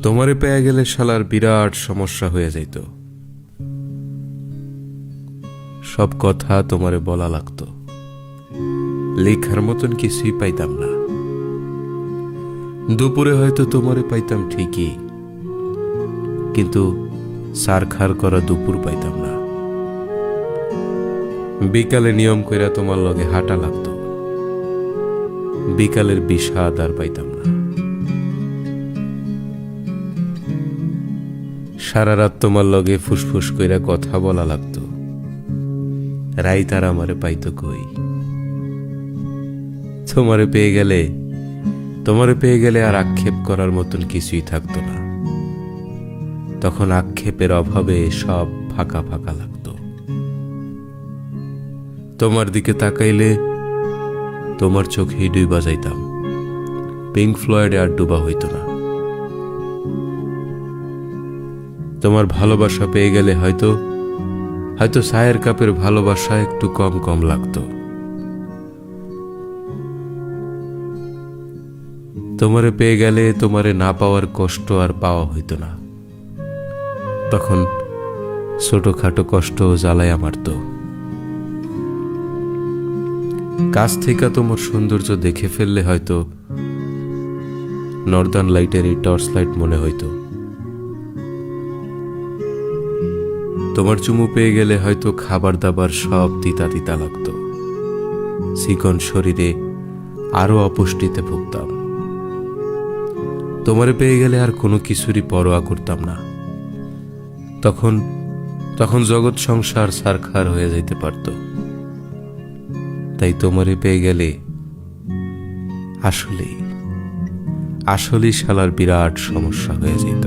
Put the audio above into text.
তোমারে পেয়ে গেলে শালার বিরাট সমস্যা হয়ে যাইত। সব কথা তোমারে বলা লাগতো, লেখার মতন কিছুই পাইতাম না। দুপুরে হয়তো তোমারে পাইতাম ঠিকই, কিন্তু সারখার করা দুপুর পাইতাম না। বিকালে নিয়ম কইরা তোমার লগে হাঁটা লাগতো, বিকালের বিষাদ আর পাইতাম না। সারা রাত তোমার লগে ফুসফুস কইরা কথা বলা লাগতো, রাইত আর আমারে পাইতো কই। তোমারে পেয়ে গেলে আর আক্ষেপ করার মতন কিছুই থাকতো না। তখন আক্ষেপের অভাবে সব ফাঁকা ফাঁকা লাগতো। তোমার দিকে তাকাইলে তোমার চোখেই ডুবা যাইতাম, পিঙ্ক ফ্লয়েডে আর ডুবা হইতো না। তোমার ভালোবাসা পেয়ে গেলে হয়তো চায়ের কাপের ভালোবাসা একটু কম কম লাগতো। তোমারে পেয়ে গেলে তোমারে না পাওয়ার কষ্ট আর পাওয়া হইতো না। তখন ছোটখাটো কষ্ট জ্বালায়া মারতো। কাছ থেকে তোমার সৌন্দর্য দেখে ফেললে হয়তো নর্দার্ন লাইটের এই টর্চ লাইট মনে হইতো। তোমার চুমু পেয়ে গেলে হয়তো খাবার দাবার সব তিতা তিতা লাগতো। চিকন শরীরে আরো অপুষ্টিতে ভুগতাম। তোমারে পেয়ে গেলে আর কোনো কিছুরই পরোয়া করতাম না। তখন জগৎ সংসার সারখার হয়ে যাইতে পারত। তাই তোমারে পেয়ে গেলে আসলেই শালার বিরাট সমস্যা হয়ে যেত।